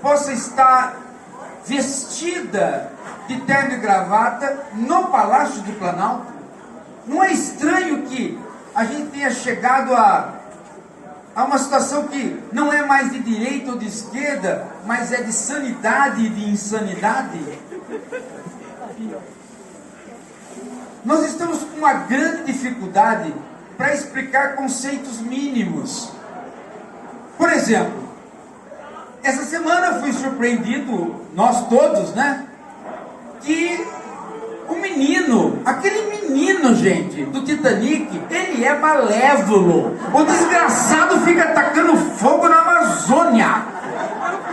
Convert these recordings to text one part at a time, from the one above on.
possa estar vestida de terno e gravata no Palácio do Planalto? Não é estranho que a gente tenha chegado a uma situação que não é mais de direita ou de esquerda, mas é de sanidade e de insanidade? Nós estamos com uma grande dificuldade para explicar conceitos mínimos. Por exemplo, essa semana fui surpreendido, nós todos, né? Que o menino, aquele menino, gente, do Titanic, ele é malévolo. O desgraçado fica atacando fogo na Amazônia.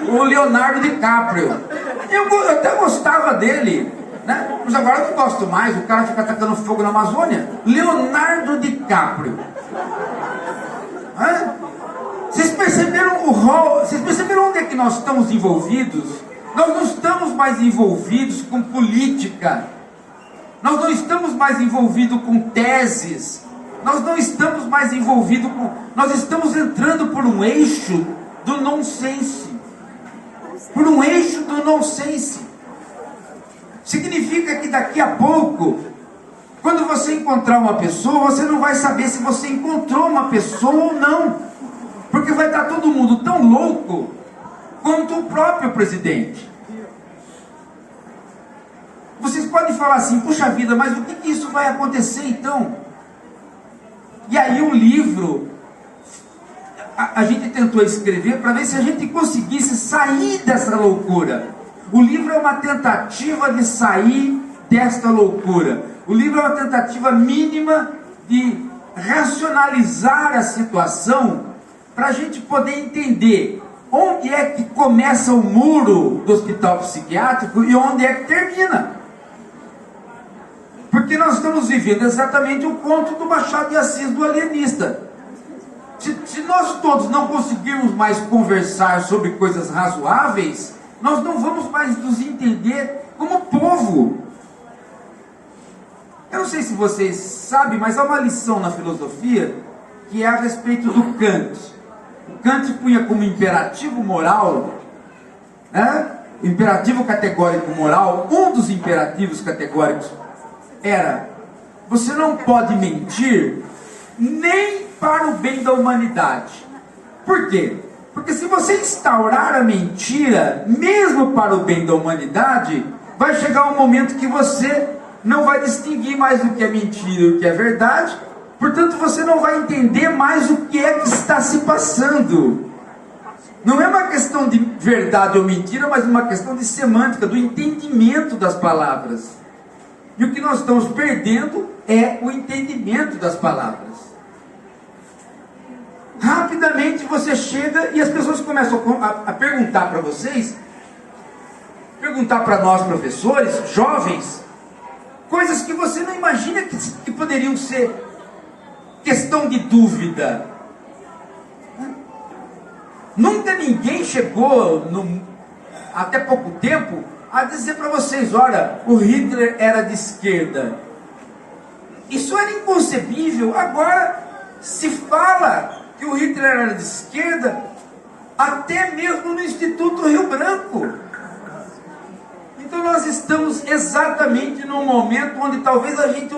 O Leonardo DiCaprio. Eu até gostava dele, né? Mas agora eu não gosto mais. O cara fica atacando fogo na Amazônia. Leonardo DiCaprio. Hã? Vocês perceberam o rol? Vocês perceberam onde é que nós estamos envolvidos? Nós não estamos mais envolvidos com política. Nós não estamos mais envolvidos com teses. Nós não estamos mais envolvidos com... Nós estamos entrando por um eixo do nonsense. Por um eixo do nonsense. Significa que daqui a pouco, quando você encontrar uma pessoa, você não vai saber se você encontrou uma pessoa ou não. Porque vai estar todo mundo tão louco quanto o próprio presidente. Vocês podem falar assim, puxa vida, mas o que isso vai acontecer então? E aí um livro, a gente tentou escrever para ver se a gente conseguisse sair dessa loucura. O livro é uma tentativa de sair desta loucura. O livro é uma tentativa mínima de racionalizar a situação para a gente poder entender onde é que começa o muro do hospital psiquiátrico e onde é que termina. Porque nós estamos vivendo exatamente o conto do Machado de Assis, do alienista. Se nós todos não conseguirmos mais conversar sobre coisas razoáveis, nós não vamos mais nos entender como povo. Eu não sei se vocês sabem, mas há uma lição na filosofia que é a respeito do Kant. O Kant punha como imperativo moral, né? O imperativo categórico moral, um dos imperativos categóricos era: você não pode mentir nem para o bem da humanidade. Por quê? Porque se você instaurar a mentira, mesmo para o bem da humanidade, vai chegar um momento que você não vai distinguir mais o que é mentira e o que é verdade. Portanto, você não vai entender mais o que é que está se passando. Não é uma questão de verdade ou mentira, mas uma questão de semântica, do entendimento das palavras. E o que nós estamos perdendo é o entendimento das palavras. Rapidamente você chega e as pessoas começam a perguntar para vocês, perguntar para nós professores, jovens, coisas que você não imagina que poderiam ser questão de dúvida. Nunca ninguém chegou, até pouco tempo, a dizer para vocês: olha, o Hitler era de esquerda. Isso era inconcebível. Agora se fala que o Hitler era de esquerda até mesmo no Instituto Rio Branco. Então nós estamos exatamente num momento onde talvez a gente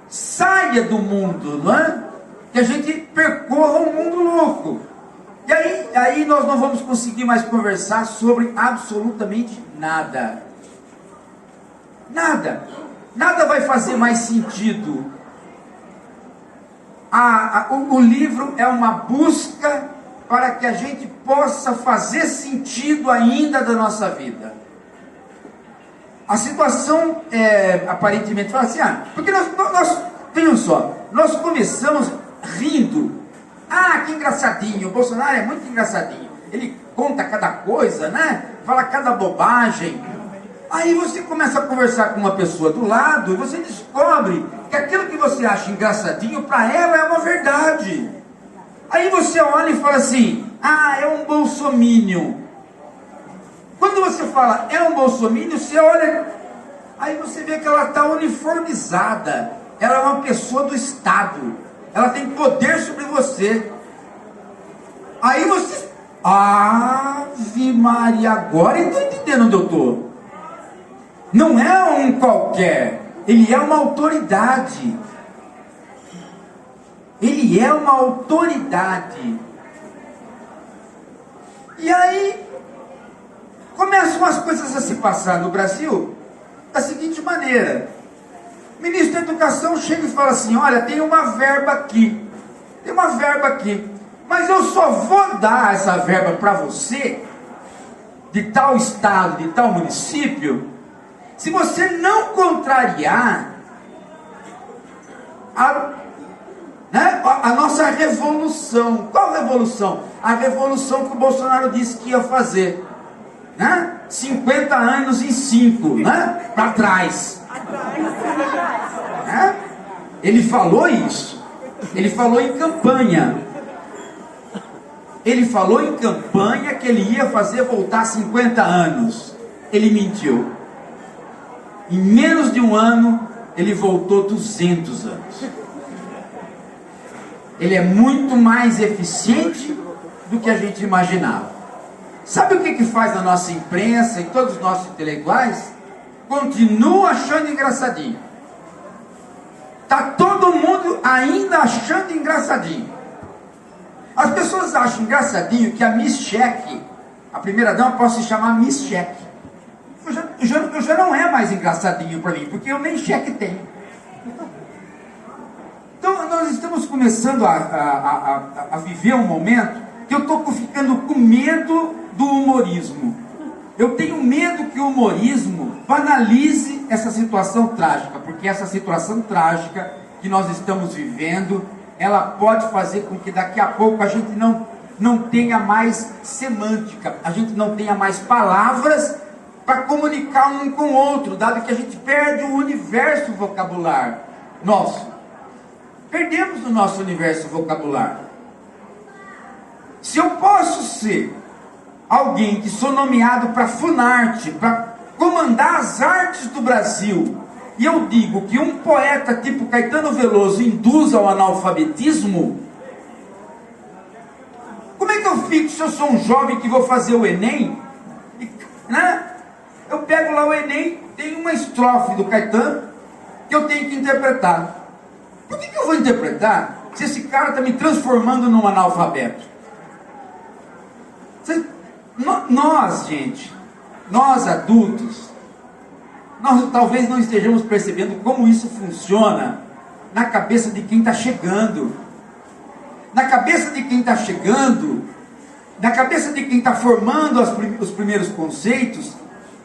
saia do mundo, não é? Que a gente percorra um mundo louco. E aí nós não vamos conseguir mais conversar sobre absolutamente nada. Nada. Nada vai fazer mais sentido. O livro é uma busca para que a gente possa fazer sentido ainda da nossa vida. A situação aparentemente fala assim, porque nós vejam só, nós começamos rindo. Que engraçadinho, o Bolsonaro é muito engraçadinho. Ele conta cada coisa, né? Fala cada bobagem. Aí você começa a conversar com uma pessoa do lado e você descobre que aquilo que você acha engraçadinho, para ela é uma verdade. Aí você olha e fala assim, é um bolsominion. Quando você fala é um bolsominion, você olha, aí você vê que ela está uniformizada. Ela é uma pessoa do Estado. Ela tem poder sobre você. Aí você... Vixe Maria, agora eu estou entendendo onde eu estou. Não é um qualquer, ele é uma autoridade. Ele é uma autoridade. E aí, começam as coisas a se passar no Brasil da seguinte maneira. O ministro da Educação chega e fala assim, olha, tem uma verba aqui, mas eu só vou dar essa verba para você, de tal estado, de tal município, se você não contrariar a nossa revolução. Qual revolução? A revolução que o Bolsonaro disse que ia fazer, né? 50 anos em 5, né? Para trás. Né? Ele falou isso. Ele falou em campanha. Ele falou em campanha que ele ia fazer voltar 50 anos. Ele mentiu. Em menos de um ano, ele voltou 200 anos. Ele é muito mais eficiente do que a gente imaginava. Sabe o que faz na nossa imprensa e todos os nossos intelectuais? Continua achando engraçadinho. Está todo mundo ainda achando engraçadinho. As pessoas acham engraçadinho que a Miss Cheque, a primeira dama, pode se chamar Miss Cheque. Eu já não é mais engraçadinho para mim, porque eu nem cheque tenho. Então nós estamos começando a viver um momento que eu estou ficando com medo do humorismo. Eu tenho medo que o humorismo banalize essa situação trágica, porque essa situação trágica que nós estamos vivendo, ela pode fazer com que daqui a pouco a gente não tenha mais semântica, a gente não tenha mais palavras para comunicar um com o outro, dado que a gente perde o universo vocabular nosso. Perdemos o nosso universo vocabular. Se eu posso ser alguém que sou nomeado para Funarte, para comandar as artes do Brasil, e eu digo que um poeta tipo Caetano Veloso induz ao analfabetismo, como é que eu fico se eu sou um jovem que vou fazer o Enem? Né? Eu pego lá o Enem, tem uma estrofe do Caetano que eu tenho que interpretar. Por que eu vou interpretar se esse cara está me transformando num analfabeto? Nós, gente, nós adultos, nós talvez não estejamos percebendo como isso funciona na cabeça de quem está chegando. Na cabeça de quem está chegando, na cabeça de quem está formando os primeiros conceitos,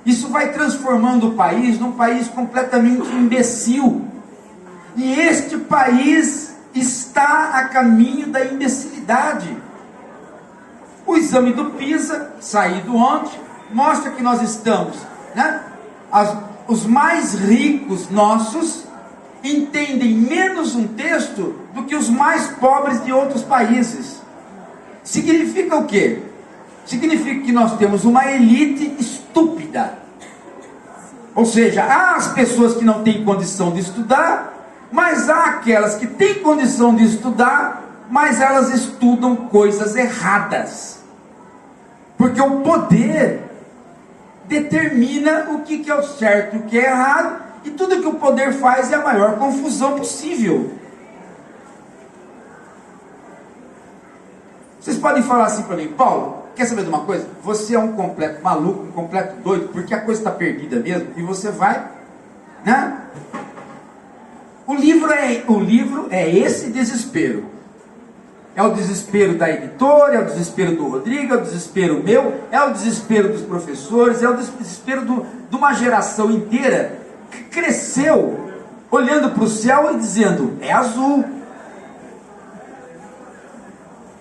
isso vai transformando o país num país completamente imbecil. E este país está a caminho da imbecilidade. O exame do PISA, saído ontem, mostra que nós estamos, né? Os mais ricos nossos entendem menos um texto do que os mais pobres de outros países. Significa o quê? Significa que nós temos uma elite estúpida. Ou seja, há as pessoas que não têm condição de estudar, mas há aquelas que têm condição de estudar, mas elas estudam coisas erradas. Porque o poder determina o que é o certo e o que é errado, e tudo que o poder faz é a maior confusão possível. Vocês podem falar assim para mim, Paulo, quer saber de uma coisa? Você é um completo maluco, um completo doido, porque a coisa está perdida mesmo, e você vai, né? O livro é esse desespero. É o desespero da editora, é o desespero do Rodrigo, é o desespero meu, é o desespero dos professores, é o desespero de uma geração inteira que cresceu olhando para o céu e dizendo, é azul.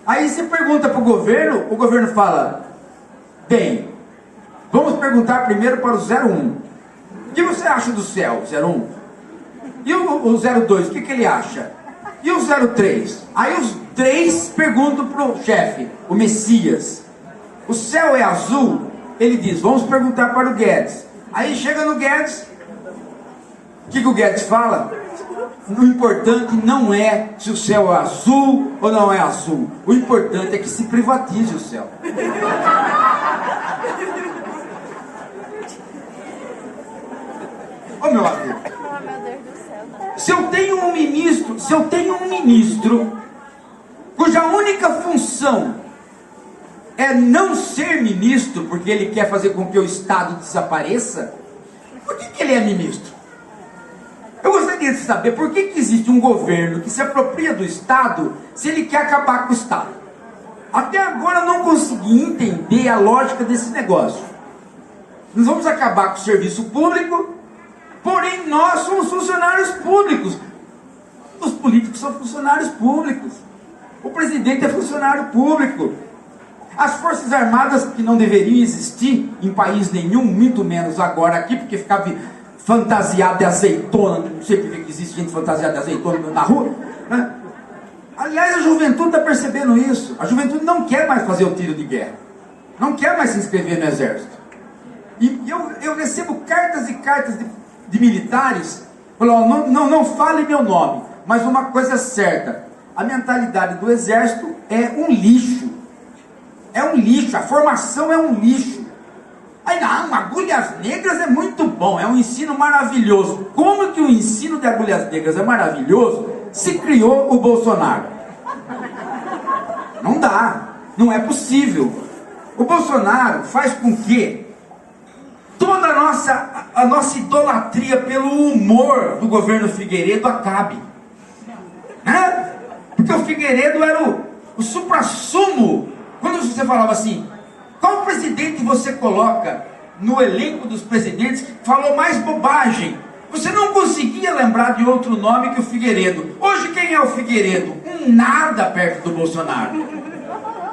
Aí você pergunta para o governo fala, bem, vamos perguntar primeiro para o 01. O que você acha do céu, 01? E o 02, o que ele acha? E o 03? Aí os 3 perguntam para o chefe, o Messias, o céu é azul? Ele diz, vamos perguntar para o Guedes. Aí chega no Guedes, o que o Guedes fala? o importante não é se o céu é azul ou não é azul. O importante é que se privatize o céu. Ô meu amigo, Oh, meu Deus do céu. se eu tenho um ministro cuja única função é não ser ministro, porque ele quer fazer com que o Estado desapareça, por que ele é ministro? Eu gostaria de saber por que existe um governo que se apropria do Estado se ele quer acabar com o Estado. Até agora eu não consegui entender a lógica desse negócio. Nós vamos acabar com o serviço público, porém nós somos funcionários públicos. Os políticos são funcionários públicos. O presidente é funcionário público. As forças armadas, que não deveriam existir em país nenhum, muito menos agora aqui, porque ficava fantasiado de azeitona, não sei porque que existe gente fantasiada de azeitona na rua, né? Aliás, a juventude está percebendo isso. A juventude não quer mais fazer o tiro de guerra, não quer mais se inscrever no exército. E eu recebo cartas e cartas de militares falando: não fale meu nome, mas uma coisa é certa, a mentalidade do exército é um lixo. É um lixo, a formação é um lixo. Aí não, agulhas negras é muito bom, é um ensino maravilhoso. Como que o ensino de agulhas negras é maravilhoso se criou o Bolsonaro? Não dá, não é possível. O Bolsonaro faz com que toda a nossa idolatria pelo humor do governo Figueiredo acabe, né? Porque o Figueiredo era o suprassumo. Quando você falava assim, qual presidente você coloca no elenco dos presidentes que falou mais bobagem? Você não conseguia lembrar de outro nome que o Figueiredo. Hoje quem é o Figueiredo? Um nada perto do Bolsonaro.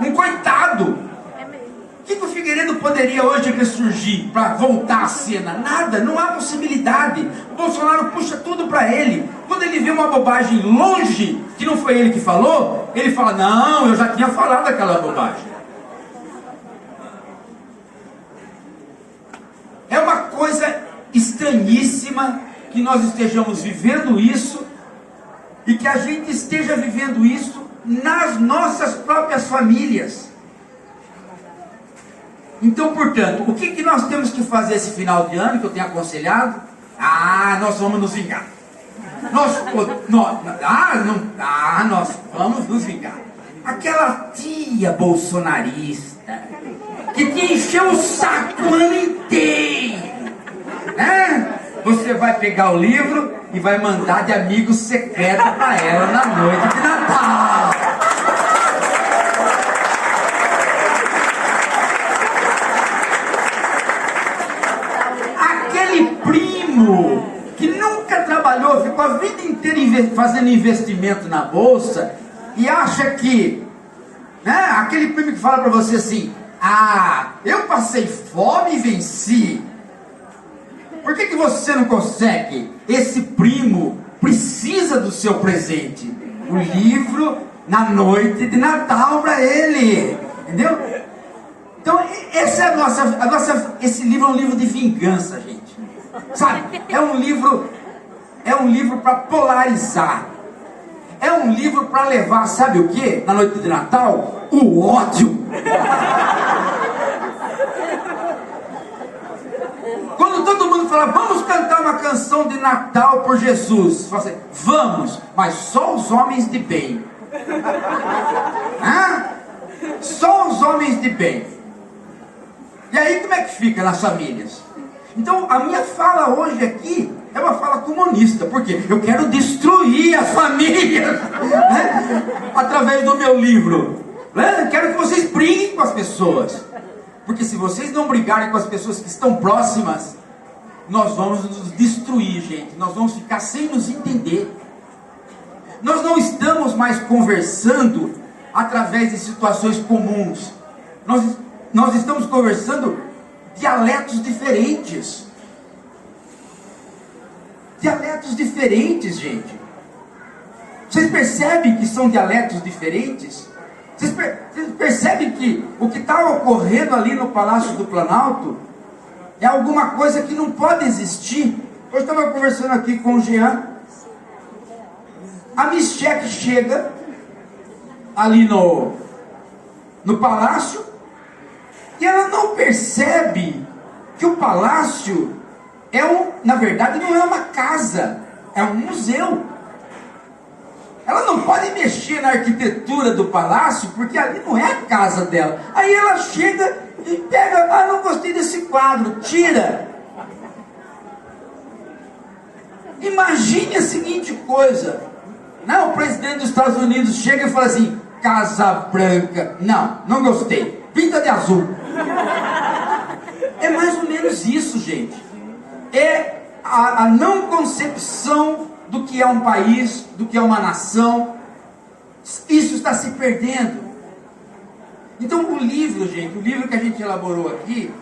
Um coitado. O que o Figueiredo poderia hoje ressurgir para voltar à cena? Nada, não há possibilidade. O Bolsonaro puxa tudo para ele. Quando ele vê uma bobagem longe, que não foi ele que falou, ele fala: não, eu já tinha falado aquela bobagem. É uma coisa estranhíssima que nós estejamos vivendo isso e que a gente esteja vivendo isso nas nossas próprias famílias. Então, portanto, o que nós temos que fazer esse final de ano, que eu tenho aconselhado? Nós vamos nos vingar. Nós vamos nos vingar. Aquela tia bolsonarista que te encheu o saco o ano inteiro, né? Você vai pegar o livro e vai mandar de amigo secreto para ela na noite de Natal. Primo que nunca trabalhou, ficou a vida inteira fazendo investimento na bolsa e acha que, né, aquele primo que fala para você assim: eu passei fome e venci. Por que você não consegue? Esse primo precisa do seu presente, o livro na noite de Natal para ele, entendeu? Então essa é esse livro é um livro de vingança, gente. Sabe, é um livro para polarizar. É um livro para levar, sabe o que? Na noite de Natal, o ódio. Quando todo mundo fala: vamos cantar uma canção de Natal por Jesus, fala assim: vamos, mas só os homens de bem. Só os homens de bem. E aí como é que fica nas famílias? Então a minha fala hoje aqui é uma fala comunista, porque eu quero destruir as famílias, né? Através do meu livro, né? Quero que vocês briguem com as pessoas, porque se vocês não brigarem com as pessoas que estão próximas, nós vamos nos destruir, gente. Nós vamos ficar sem nos entender. Nós não estamos mais conversando através de situações comuns. Nós estamos conversando dialetos diferentes. Dialetos diferentes, gente. Vocês percebem que são dialetos diferentes? Vocês percebem que o que está ocorrendo ali no Palácio do Planalto é alguma coisa que não pode existir? Hoje eu estava conversando aqui com o Jean. A Micheque chega ali no palácio e ela não percebe que o palácio na verdade não é uma casa, é um museu. Ela não pode mexer na arquitetura do palácio, porque ali não é a casa dela. Aí ela chega e pega, não gostei desse quadro, tira. Imagine a seguinte coisa, o presidente dos Estados Unidos chega e fala assim, Casa Branca, não gostei, pinta de azul. É mais ou menos isso, gente. É a não concepção do que é um país, do que é uma nação. Isso está se perdendo. Então o livro, gente, o livro que a gente elaborou aqui,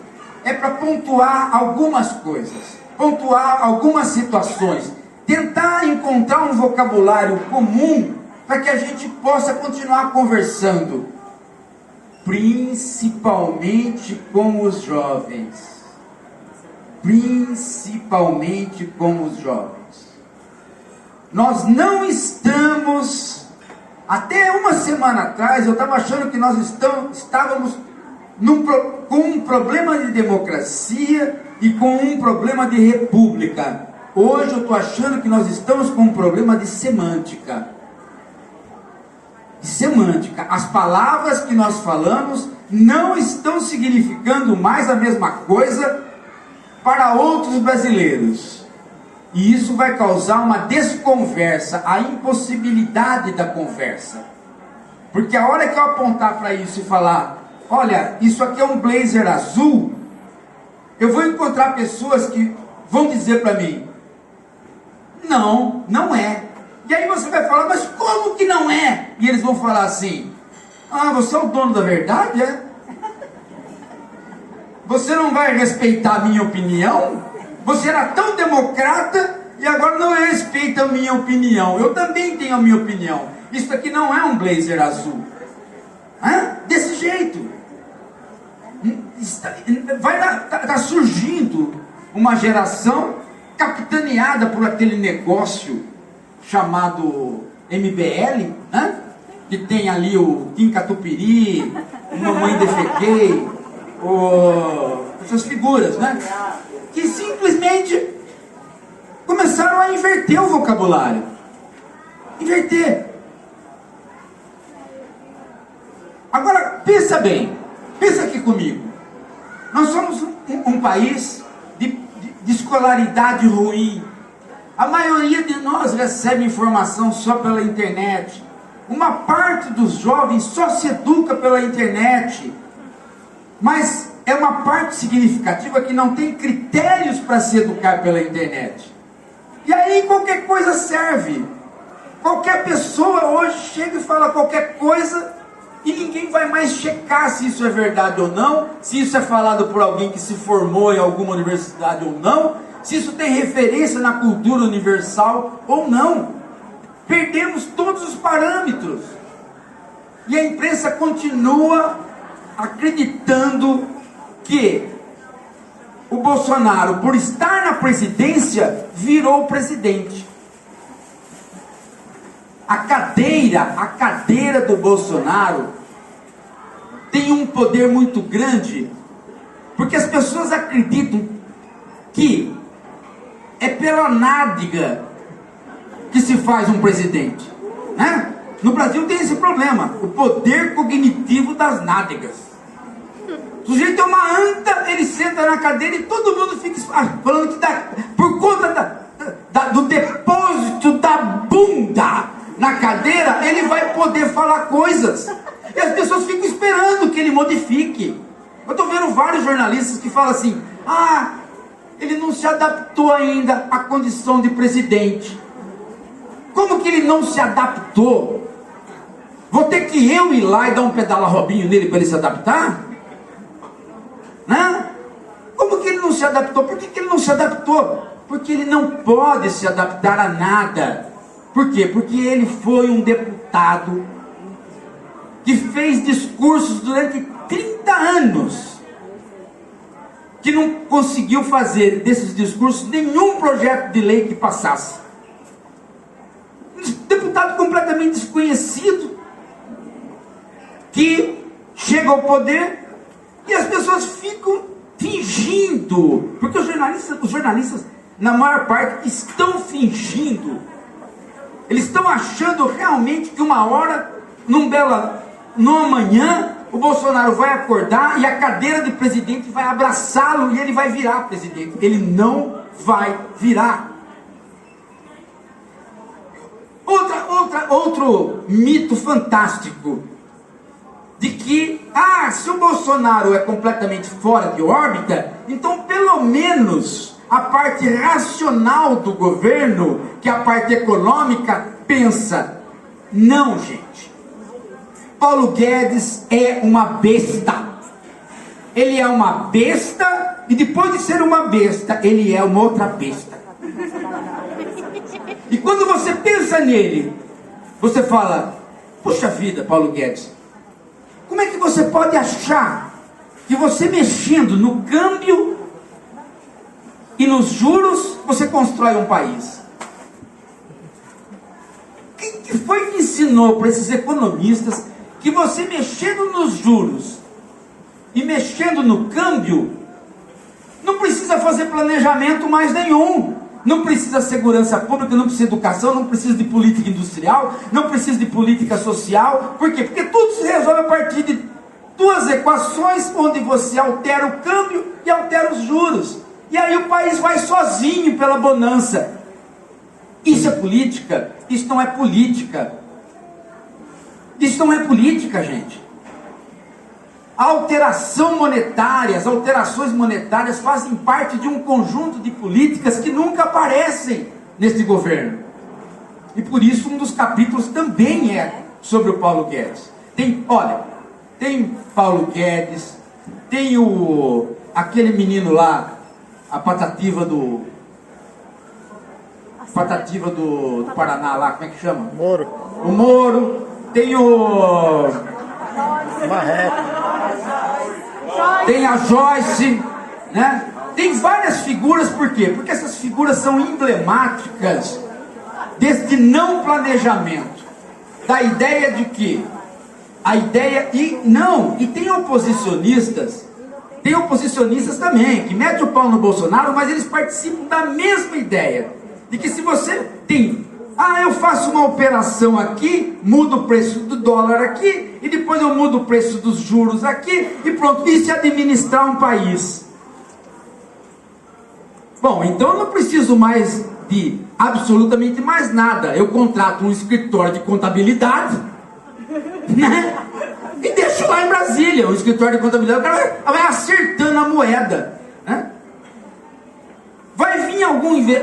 é para pontuar algumas coisas, pontuar algumas situações, tentar encontrar um vocabulário comum para que a gente possa continuar conversando, principalmente com os jovens. Principalmente com os jovens. Nós não estamos, até uma semana atrás, eu estava achando que nós estávamos com um problema de democracia e com um problema de república. Hoje eu estou achando que nós estamos com um problema de semântica. As palavras que nós falamos não estão significando mais a mesma coisa para outros brasileiros. E isso vai causar uma desconversa, a impossibilidade da conversa. Porque a hora que eu apontar para isso e falar, olha, isso aqui é um blazer azul, eu vou encontrar pessoas que vão dizer para mim, não é. E aí você vai falar, mas como que não é? E eles vão falar assim, você é o dono da verdade, é? Você não vai respeitar a minha opinião? Você era tão democrata e agora não respeita a minha opinião. Eu também tenho a minha opinião. Isso aqui não é um blazer azul. Desse jeito. Está surgindo uma geração capitaneada por aquele negócio chamado MBL, que tem ali o Kim Catupiry, o Mamãe Defequei, essas figuras, que simplesmente começaram a inverter o vocabulário. Inverter. Agora, pensa bem. Pensa aqui comigo. Nós somos um país de escolaridade ruim. A maioria de nós recebe informação só pela internet. Uma parte dos jovens só se educa pela internet. Mas é uma parte significativa que não tem critérios para se educar pela internet. E aí qualquer coisa serve. Qualquer pessoa hoje chega e fala qualquer coisa e ninguém vai mais checar se isso é verdade ou não, se isso é falado por alguém que se formou em alguma universidade ou não, se isso tem referência na cultura universal ou não. Perdemos todos os parâmetros. E a imprensa continua acreditando que o Bolsonaro, por estar na presidência, virou presidente. A cadeira do Bolsonaro tem um poder muito grande, porque as pessoas acreditam que é pela nádega que se faz um presidente, No Brasil tem esse problema, o poder cognitivo das nádegas. O sujeito é uma anta, ele senta na cadeira e todo mundo fica falando que por conta do depósito da bunda na cadeira, ele vai poder falar coisas. E as pessoas ficam esperando que ele modifique. Eu estou vendo vários jornalistas que falam assim, ele não se adaptou ainda à condição de presidente. Como que ele não se adaptou? Vou ter que eu ir lá e dar um pedala Robinho nele para ele se adaptar? Como que ele não se adaptou? Por que ele não se adaptou? Porque ele não pode se adaptar a nada. Por quê? Porque ele foi um deputado que fez discursos durante 30 anos, que não conseguiu fazer desses discursos nenhum projeto de lei que passasse. Um deputado que chega ao poder e as pessoas ficam fingindo, porque os jornalistas, na maior parte, estão fingindo. Eles estão achando realmente que uma hora, numa manhã, o Bolsonaro vai acordar e a cadeira de presidente vai abraçá-lo e ele vai virar presidente. Ele não vai virar. Outro mito fantástico de que, se o Bolsonaro é completamente fora de órbita, então pelo menos a parte racional do governo, que é a parte econômica, pensa. Não, gente. Paulo Guedes é uma besta. Ele é uma besta e depois de ser uma besta, ele é uma outra besta. E quando você pensa nele, você fala: puxa vida, Paulo Guedes, como é que você pode achar que você mexendo no câmbio e nos juros, você constrói um país? Quem que foi que ensinou para esses economistas que você mexendo nos juros e mexendo no câmbio, não precisa fazer planejamento mais nenhum? Não precisa segurança pública, não precisa educação, não precisa de política industrial, não precisa de política social. Por quê? Porque tudo se resolve a partir de duas equações, onde você altera o câmbio e altera os juros. E aí o país vai sozinho pela bonança. Isso é política? Isso não é política. Isso não é política, gente. A alteração monetária, as alterações monetárias fazem parte de um conjunto de políticas que nunca aparecem neste governo. E por isso um dos capítulos também é sobre o Paulo Guedes. Tem Paulo Guedes, tem aquele menino lá, a patativa do Paraná lá, como é que chama? Moro. O Moro, tem o Marreco. Tem a Joyce, né? Tem várias figuras, por quê? Porque essas figuras são emblemáticas deste não planejamento, da ideia de que e tem oposicionistas também, que metem o pau no Bolsonaro, mas eles participam da mesma ideia, de que se você tem, eu faço uma operação aqui, mudo o preço do dólar aqui, e depois eu mudo o preço dos juros aqui, e pronto, isso é administrar um país. Bom, então eu não preciso mais de absolutamente mais nada. Eu contrato um escritório de contabilidade, né? E deixo lá em Brasília, o escritório de contabilidade, o cara vai acertando a moeda, né? Vai vir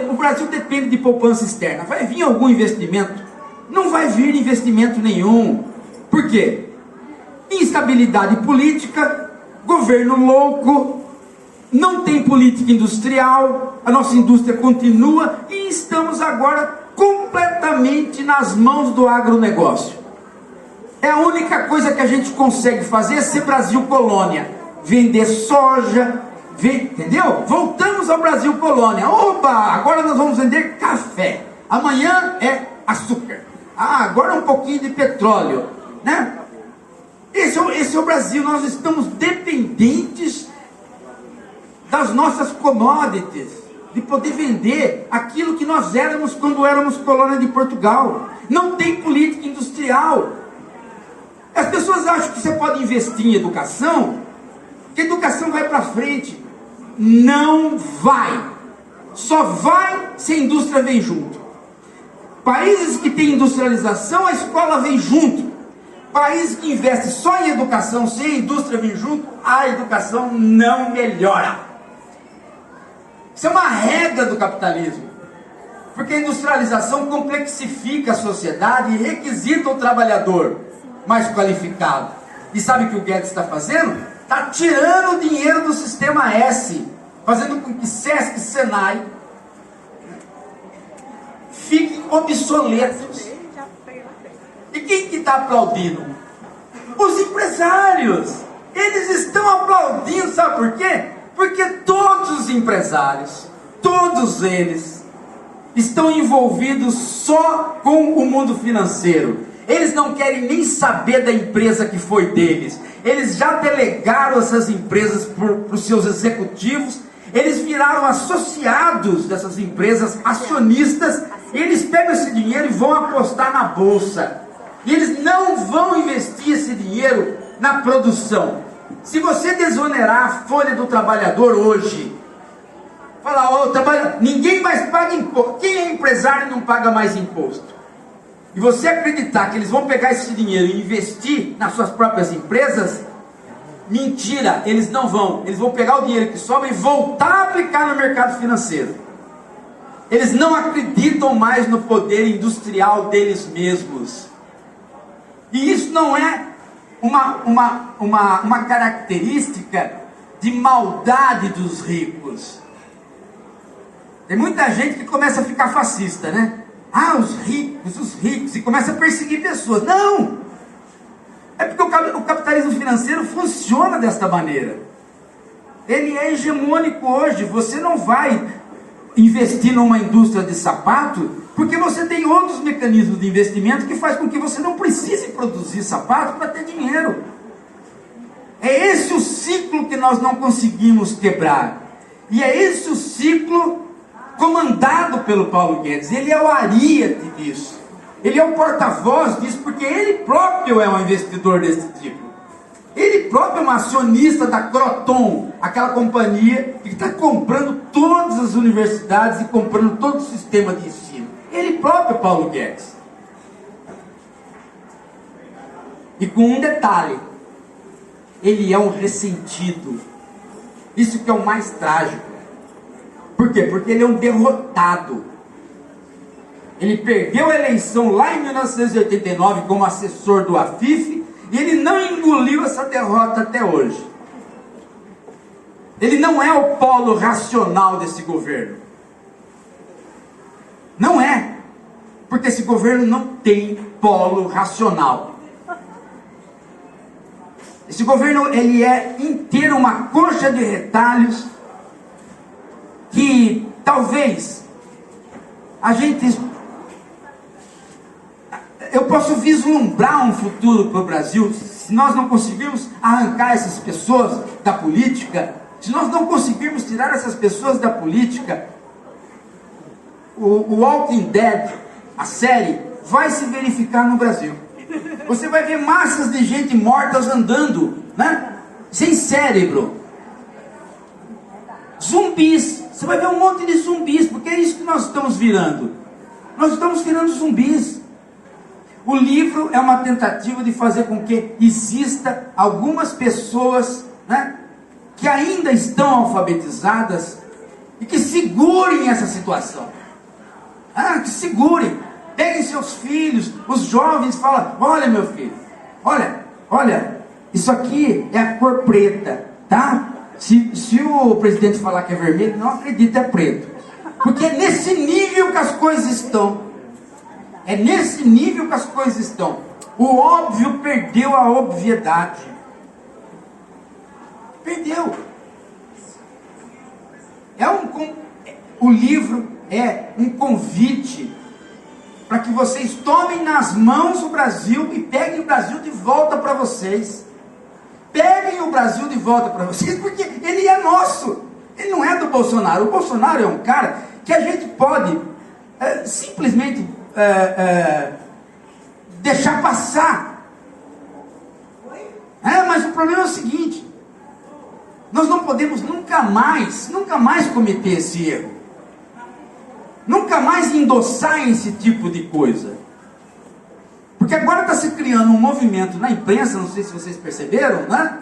o Brasil depende de poupança externa. Vai vir algum investimento? Não vai vir investimento nenhum. Por quê? Instabilidade política, governo louco, não tem política industrial, a nossa indústria continua e estamos agora completamente nas mãos do agronegócio. É a única coisa que a gente consegue fazer é ser Brasil colônia, vender soja, entendeu? Voltamos ao Brasil colônia. Opa, agora nós vamos vender café. Amanhã é açúcar. Agora um pouquinho de petróleo, né? Esse é o Brasil. Nós estamos dependentes das nossas commodities, de poder vender aquilo que nós éramos quando éramos colônia de Portugal. Não tem política industrial. As pessoas acham que você pode investir em educação, que a educação vai para frente. Não vai. Só vai se a indústria vem junto. Países que têm industrialização, a escola vem junto. Países que investem só em educação, sem a indústria vir junto, a educação não melhora. Isso é uma regra do capitalismo. Porque a industrialização complexifica a sociedade e requisita o trabalhador mais qualificado. E sabe o que o Guedes está fazendo? Está tirando o dinheiro do sistema S, fazendo com que Sesc e Senai fiquem obsoletos. E quem que está aplaudindo? Os empresários. Eles estão aplaudindo, sabe por quê? Porque todos os empresários, todos eles, estão envolvidos só com o mundo financeiro. Eles não querem nem saber da empresa que foi deles. Eles já delegaram essas empresas para os seus executivos. Eles viraram associados dessas empresas, acionistas. E eles pegam esse dinheiro e vão apostar na bolsa. E eles não vão investir esse dinheiro na produção. Se você desonerar a folha do trabalhador hoje, falar, ninguém mais paga imposto. Quem é empresário não paga mais imposto. E você acreditar que eles vão pegar esse dinheiro e investir nas suas próprias empresas, mentira, eles não vão. Eles vão pegar o dinheiro que sobra e voltar a aplicar no mercado financeiro. Eles não acreditam mais no poder industrial deles mesmos. E isso não é uma característica de maldade dos ricos. Tem muita gente que começa a ficar fascista, né? Ah, os ricos, e começa a perseguir pessoas. Não! É porque o capitalismo financeiro funciona desta maneira. Ele é hegemônico hoje. Você não vai investir numa indústria de sapato, porque você tem outros mecanismos de investimento que faz com que você não precise produzir sapato para ter dinheiro. É esse o ciclo que nós não conseguimos quebrar. E é esse o ciclo comandado pelo Paulo Guedes. Ele é o ariete disso. Ele é o porta-voz disso, porque ele próprio é um investidor desse tipo. Ele próprio é um acionista da Croton, aquela companhia que está comprando todas as universidades e comprando todo o sistema de ensino. Ele próprio é Paulo Guedes. E com um detalhe, ele é um ressentido. Isso que é o mais trágico. Por quê? Porque ele é um derrotado. Ele perdeu a eleição lá em 1989 como assessor do Afif, e ele não engoliu essa derrota até hoje. Ele não é o polo racional desse governo. Não é. Porque esse governo não tem polo racional. Esse governo, ele é inteiro uma coxa de retalhos que talvez a gente... Eu posso vislumbrar um futuro para o Brasil, se nós não conseguirmos arrancar essas pessoas da política, se nós não conseguirmos tirar essas pessoas da política, o Walking Dead, a série, vai se verificar no Brasil. Você vai ver massas de gente mortas andando, né? Sem cérebro. Zumbis. Você vai ver um monte de zumbis, porque é isso que nós estamos virando. Nós estamos virando zumbis. O livro é uma tentativa de fazer com que exista algumas pessoas, né, que ainda estão alfabetizadas e que segurem essa situação. Que segurem. Peguem seus filhos, os jovens, falam, olha meu filho, olha, isso aqui é a cor preta, tá? Se o presidente falar que é vermelho, não acredita, é preto. Porque é nesse nível que as coisas estão. É nesse nível que as coisas estão. O óbvio perdeu a obviedade. Perdeu. O livro é um convite para que vocês tomem nas mãos o Brasil e peguem o Brasil de volta para vocês. Peguem o Brasil de volta para vocês, porque ele é nosso. Ele não é do Bolsonaro. O Bolsonaro é um cara que a gente pode simplesmente deixar passar. Mas o problema é o seguinte: nós não podemos nunca mais cometer esse erro. Nunca mais endossar esse tipo de coisa. Porque agora está se criando um movimento na imprensa, não sei se vocês perceberam, né?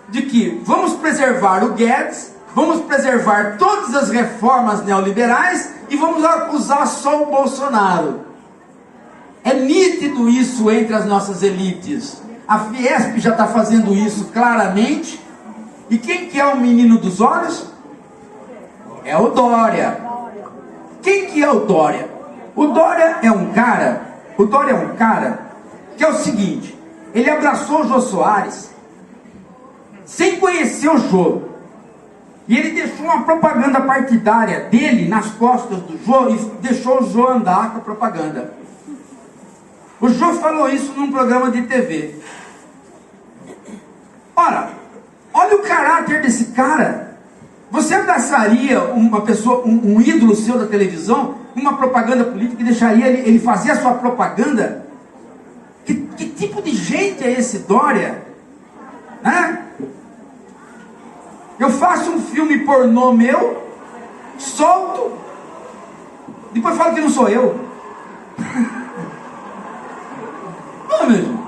De que vamos preservar o Guedes, vamos preservar todas as reformas neoliberais e vamos acusar só o Bolsonaro. É nítido isso entre as nossas elites. A Fiesp já está fazendo isso claramente. E quem que é o menino dos olhos? É o Dória. Quem que é o Dória? O Dória é um cara que é o seguinte: ele abraçou o Jô Soares sem conhecer o Jô. E ele deixou uma propaganda partidária dele nas costas do Jô e deixou o Jô andar com a propaganda. O Jô falou isso num programa de TV. Ora, olha o caráter desse cara. Você abraçaria uma pessoa, um ídolo seu da televisão, uma propaganda política, e deixaria ele fazer a sua propaganda? Que tipo de gente é esse Dória? Eu faço um filme pornô meu, solto, depois falo que não sou eu. Não, meu irmão.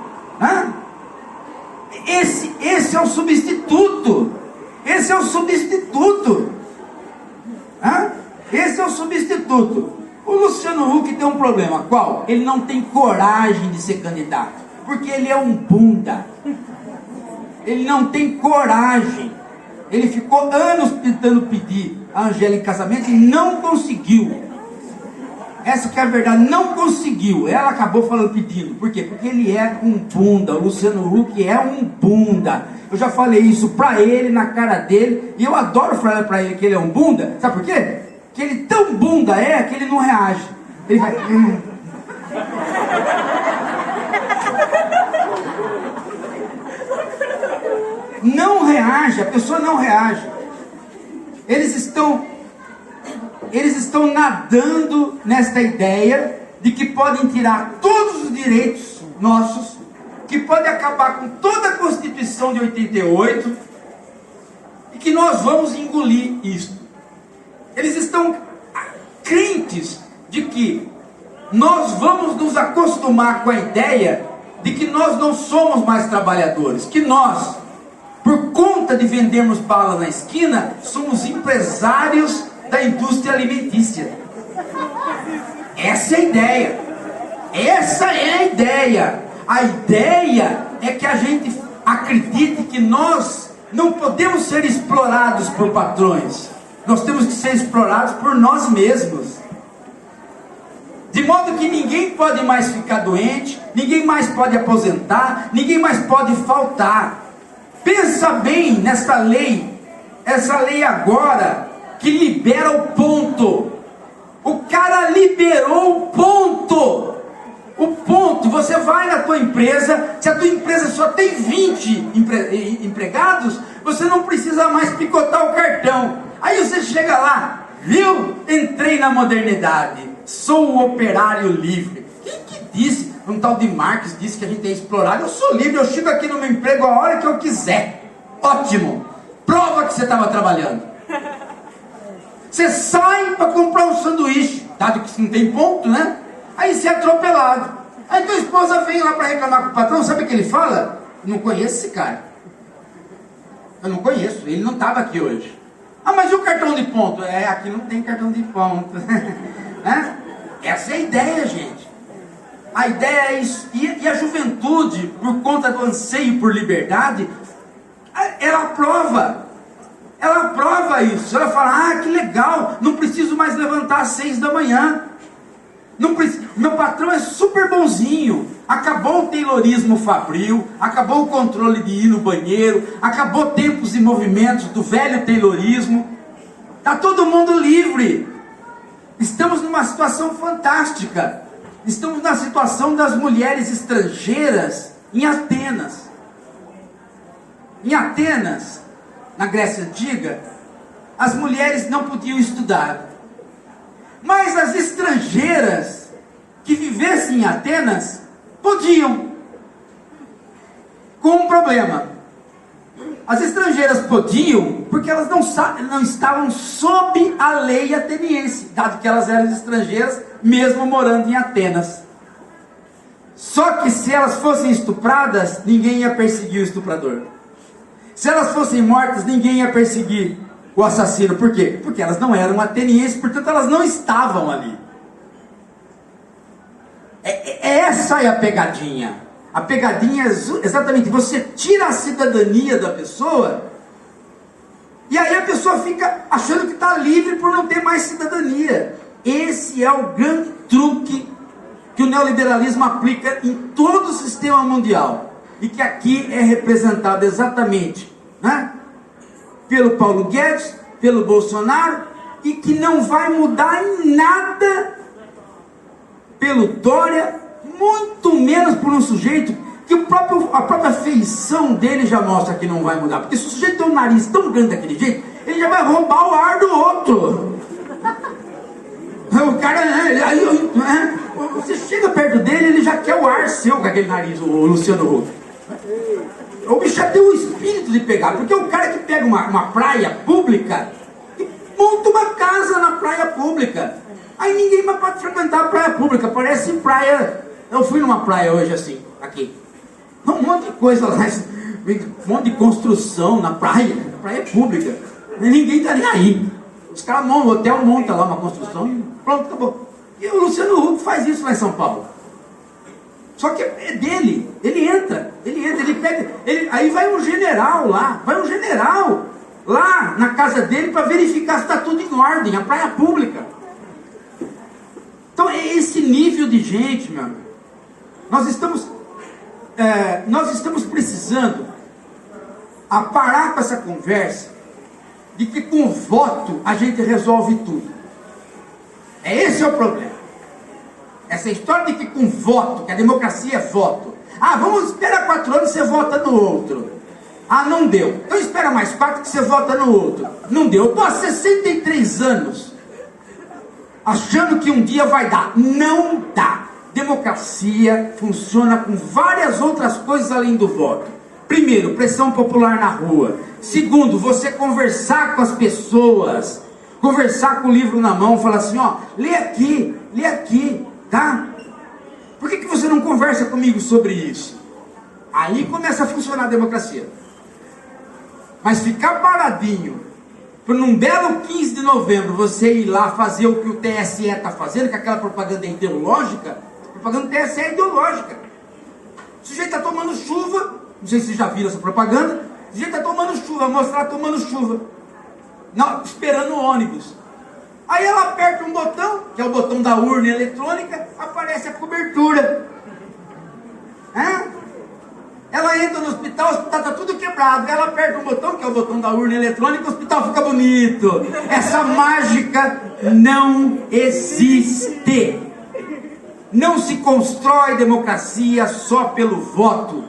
Esse é o substituto. Esse é o substituto. Esse é o substituto. O Luciano Huck tem um problema. Qual? Ele não tem coragem de ser candidato, porque ele é um bunda. Ele não tem coragem. Ele ficou anos tentando pedir a Angélica em casamento e não conseguiu. Essa que é a verdade, não conseguiu. Ela acabou pedindo. Por quê? Porque ele é um bunda. O Luciano Huck é um bunda. Eu já falei isso pra ele, na cara dele, e eu adoro falar pra ele que ele é um bunda. Sabe por quê? Que ele tão bunda que ele não reage. Ele vai... Não reage, a pessoa não reage. Eles estão nadando nesta ideia de que podem tirar todos os direitos nossos, que podem acabar com toda a Constituição de 88 e que nós vamos engolir isso. Eles estão crentes de que nós vamos nos acostumar com a ideia de que nós não somos mais trabalhadores, que nós, por conta de vendermos bala na esquina, somos empresários da indústria alimentícia. Essa é a ideia. Essa é a ideia. A ideia é que a gente acredite que nós não podemos ser explorados por patrões. Nós temos que ser explorados por nós mesmos. De modo que ninguém pode mais ficar doente, ninguém mais pode aposentar, ninguém mais pode faltar. Pensa bem nessa lei, essa lei agora, que libera o ponto. O cara liberou o ponto. O ponto, você vai na tua empresa, se a tua empresa só tem 20 empregados, você não precisa mais picotar o cartão. Aí você chega lá, viu? Entrei na modernidade, sou um operário livre. Quem que disse? Um tal de Marx disse que a gente é explorado. Eu sou livre, eu chego aqui no meu emprego a hora que eu quiser. Ótimo, prova que você estava trabalhando. Você sai para comprar um sanduíche, dado que não tem ponto, né? Aí você é atropelado. Aí tua esposa vem lá para reclamar com o patrão, sabe o que ele fala? Não conheço esse cara. Eu não conheço, ele não estava aqui hoje. Ah, mas e o cartão de ponto? Aqui não tem cartão de ponto. Essa é a ideia, gente. A ideia é isso. E a juventude, por conta do anseio por liberdade, ela aprova. Ela aprova isso. Ela fala, que legal, não preciso mais levantar às 6 da manhã. Não preciso, meu patrão é super bonzinho. Acabou o taylorismo fabril, acabou o controle de ir no banheiro, acabou tempos e movimentos do velho taylorismo. Está todo mundo livre. Estamos numa situação fantástica. Estamos na situação das mulheres estrangeiras em Atenas. Em Atenas, na Grécia Antiga, as mulheres não podiam estudar. Mas as estrangeiras que vivessem em Atenas podiam. Com um problema. As estrangeiras podiam porque elas não estavam sob a lei ateniense, dado que elas eram estrangeiras, mesmo morando em Atenas. Só que se elas fossem estupradas, ninguém ia perseguir o estuprador. Se elas fossem mortas, ninguém ia perseguir o assassino. Por quê? Porque elas não eram atenienses, portanto elas não estavam ali. Essa é a pegadinha. A pegadinha é exatamente, você tira a cidadania da pessoa, e aí a pessoa fica achando que está livre por não ter mais cidadania. Esse é o grande truque que o neoliberalismo aplica em todo o sistema mundial, e que aqui é representado exatamente, né, pelo Paulo Guedes, pelo Bolsonaro, e que não vai mudar em nada pelo Dória, muito menos por um sujeito que a própria feição dele já mostra que não vai mudar. Porque se o sujeito tem um nariz tão grande daquele jeito, ele já vai roubar o ar do outro. O cara, você chega perto dele, ele já quer o ar seu com aquele nariz, o Luciano Huck. O bicho já tem o espírito de pegar, porque o cara que pega uma praia pública e monta uma casa na praia pública. Aí ninguém mais pode frequentar a praia pública, parece praia. Eu fui numa praia hoje assim, aqui. Um monte de coisa lá, um monte de construção na praia pública. E ninguém tá nem aí. Os caras montam, o hotel monta lá uma construção e pronto, acabou. E o Luciano Huck faz isso lá em São Paulo. Só que é dele, ele entra, ele pega, aí vai um general lá na casa dele para verificar se está tudo em ordem, a praia pública. Então é esse nível de gente, meu amigo. Nós estamos precisando parar com essa conversa de que com voto a gente resolve tudo. Esse é o problema. Essa história de que com voto, que a democracia é voto. Vamos esperar 4 anos e você vota no outro. Não deu. Então espera mais 4 que você vota no outro. Não deu. Eu estou há 63 anos achando que um dia vai dar. Não dá. Democracia funciona com várias outras coisas além do voto. Primeiro, pressão popular na rua. Segundo, você conversar com as pessoas. Conversar com o livro na mão, falar assim, lê aqui, tá? Por que você não conversa comigo sobre isso? Aí começa a funcionar a democracia. Mas ficar paradinho, por num belo 15 de novembro, você ir lá fazer o que o TSE está fazendo, que aquela propaganda é ideológica, a propaganda do TSE é ideológica. O sujeito está tomando chuva, não sei se vocês já viram essa propaganda, o sujeito está tomando chuva, mostrar tomando chuva. Não, esperando o ônibus. Aí ela aperta um botão, que é o botão da urna eletrônica, aparece a cobertura. Ela entra no hospital, o hospital está tudo quebrado. Ela aperta um botão, que é o botão da urna eletrônica, o hospital fica bonito. Essa mágica não existe. Não se constrói democracia só pelo voto.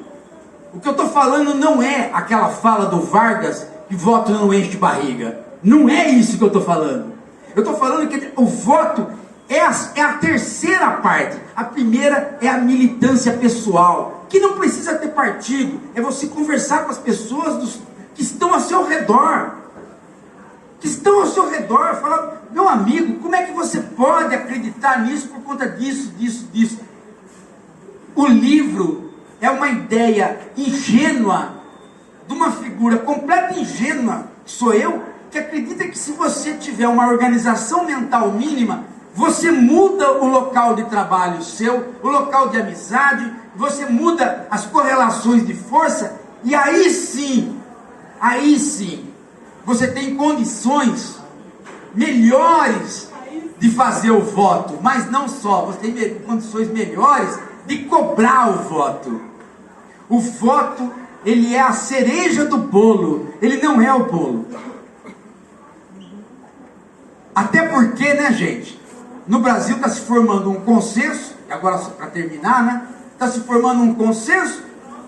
O que eu estou falando não é aquela fala do Vargas, que voto não enche de barriga. Não é isso que eu estou falando. Eu estou falando que o voto é a terceira parte. A primeira é a militância pessoal, que não precisa ter partido. É você conversar com as pessoas que estão ao seu redor. Falar, meu amigo, como é que você pode acreditar nisso por conta disso? O livro é uma ideia ingênua, de uma figura completa ingênua, que sou eu, que acredita que se você tiver uma organização mental mínima, você muda o local de trabalho seu, o local de amizade, você muda as correlações de força, e aí sim, você tem condições melhores de fazer o voto, mas não só, você tem condições melhores de cobrar o voto. O voto, ele é a cereja do bolo, ele não é o bolo. Até porque, né, gente, no Brasil está se formando um consenso, e agora para terminar, né, está se formando um consenso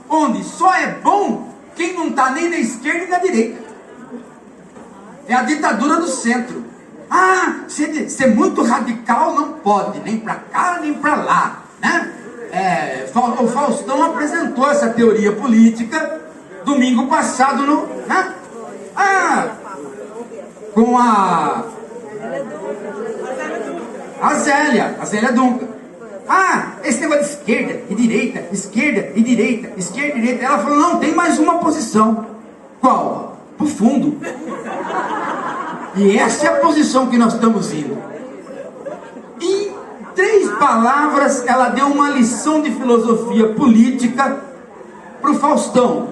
onde só é bom quem não está nem na esquerda nem na direita. É a ditadura do centro. Ser muito radical não pode, nem para cá nem para lá, né? O Faustão apresentou essa teoria política domingo passado com a Zélia Dunca. Esse negócio de esquerda e direita, esquerda e direita, esquerda e direita. Ela falou, não, tem mais uma posição. Qual? Pro fundo. E essa é a posição que nós estamos indo. Em 3 palavras, ela deu uma lição de filosofia política pro Faustão.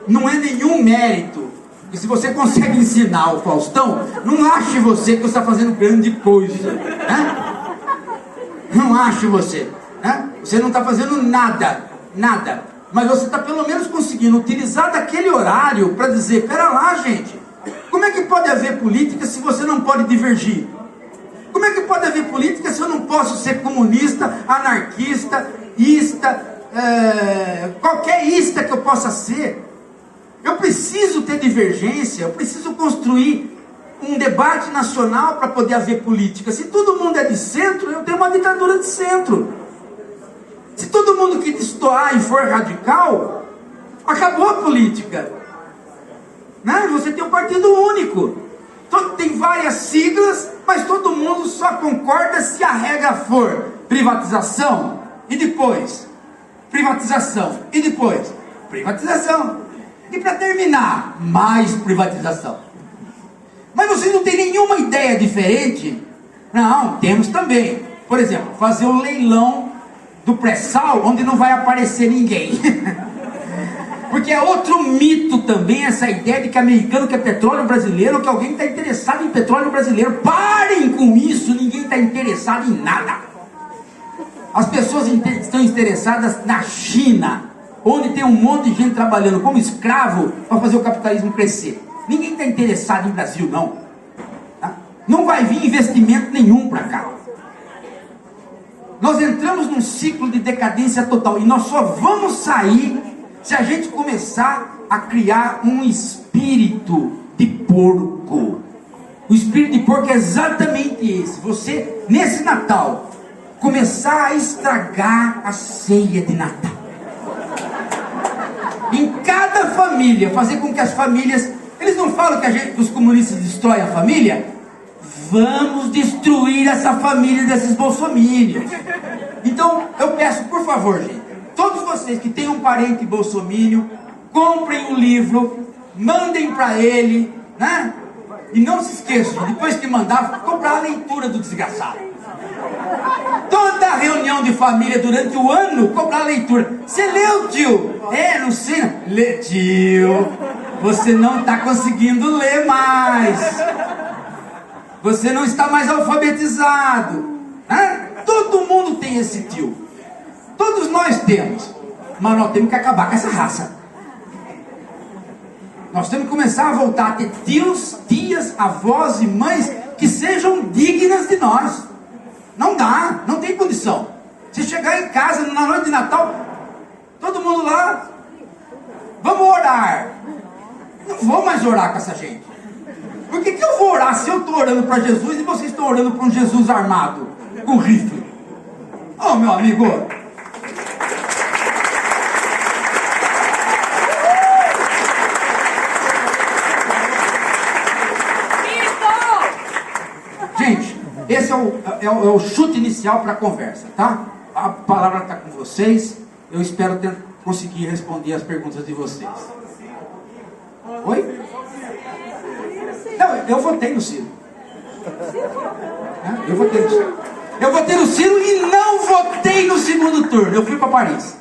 Não é nenhum mérito. E se você consegue ensinar o Faustão, não ache você que você está fazendo grande coisa, né? Não ache você, né? Você não está fazendo nada, mas você está pelo menos conseguindo utilizar daquele horário para dizer, pera lá, gente, como é que pode haver política se você não pode divergir? Como é que pode haver política se eu não posso ser comunista, anarquista, qualquer ista que eu possa ser. Eu preciso ter divergência, eu preciso construir um debate nacional para poder haver política. Se todo mundo é de centro, eu tenho uma ditadura de centro. Se todo mundo que destoar e for radical, acabou a política. Né? Você tem um partido único. Tem várias siglas, mas todo mundo só concorda se a regra for privatização e depois privatização e depois privatização. E para terminar, mais privatização. Mas vocês não têm nenhuma ideia diferente? Não, temos também. Por exemplo, fazer um leilão do pré-sal onde não vai aparecer ninguém. Porque é outro mito também essa ideia de que americano quer petróleo brasileiro, ou que alguém está interessado em petróleo brasileiro. Parem com isso, ninguém está interessado em nada. As pessoas estão interessadas na China, onde tem um monte de gente trabalhando como escravo para fazer o capitalismo crescer. Ninguém está interessado em Brasil, não. Tá? Não vai vir investimento nenhum para cá. Nós entramos num ciclo de decadência total e nós só vamos sair se a gente começar a criar um espírito de porco. O espírito de porco é exatamente esse. Você, nesse Natal, começar a estragar a ceia de Natal. Em cada família, fazer com que as famílias... Eles não falam que os comunistas destroem a família? Vamos destruir essa família desses bolsominions. Então, eu peço, por favor, gente, todos vocês que têm um parente bolsominion, comprem um livro, mandem para ele, né? E não se esqueçam, depois que mandar, comprar a leitura do desgraçado. Toda reunião de família durante o ano, comprar a leitura. Você leu, tio? Não sei. Lê, tio. Você não está conseguindo ler mais. Você não está mais alfabetizado. Todo mundo tem esse tio. Todos nós temos. Mas nós temos que acabar com essa raça. Nós temos que começar a voltar a ter tios, tias, avós e mães que sejam dignas de nós. Não dá, não tem condição. Se chegar em casa na noite de Natal, todo mundo lá, vamos orar. Não vou mais orar com essa gente. Por que eu vou orar se eu estou orando para Jesus e vocês estão orando para um Jesus armado, com rifle? Oh, meu amigo. Gente, esse é o chute inicial para a conversa, tá? A palavra está com vocês. Eu espero conseguir responder as perguntas de vocês. Oi? Não, eu votei no Ciro. Eu votei no Ciro. Eu votei no Ciro e não votei no segundo turno. Eu fui para Paris.